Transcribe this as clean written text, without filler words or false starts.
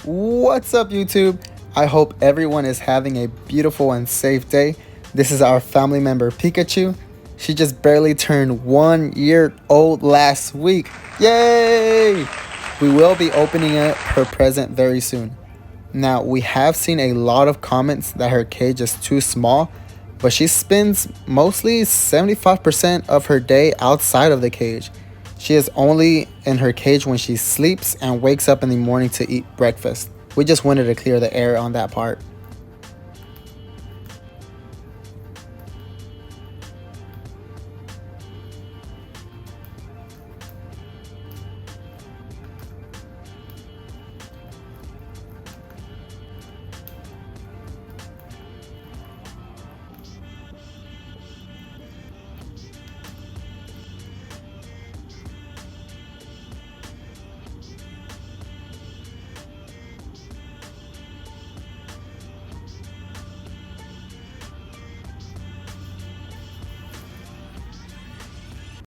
What's up, YouTube? I hope everyone is having a beautiful and safe day. This is our family member Pikachu. She just barely turned 1 year old last week. Yay! We will be opening up her present very soon. Now, we have seen a lot of comments that her cage is too small, but she spends mostly 75% of her day outside of the cage. She is only in her cage when she sleeps and wakes up in the morning to eat breakfast. We just wanted to clear the air on that part.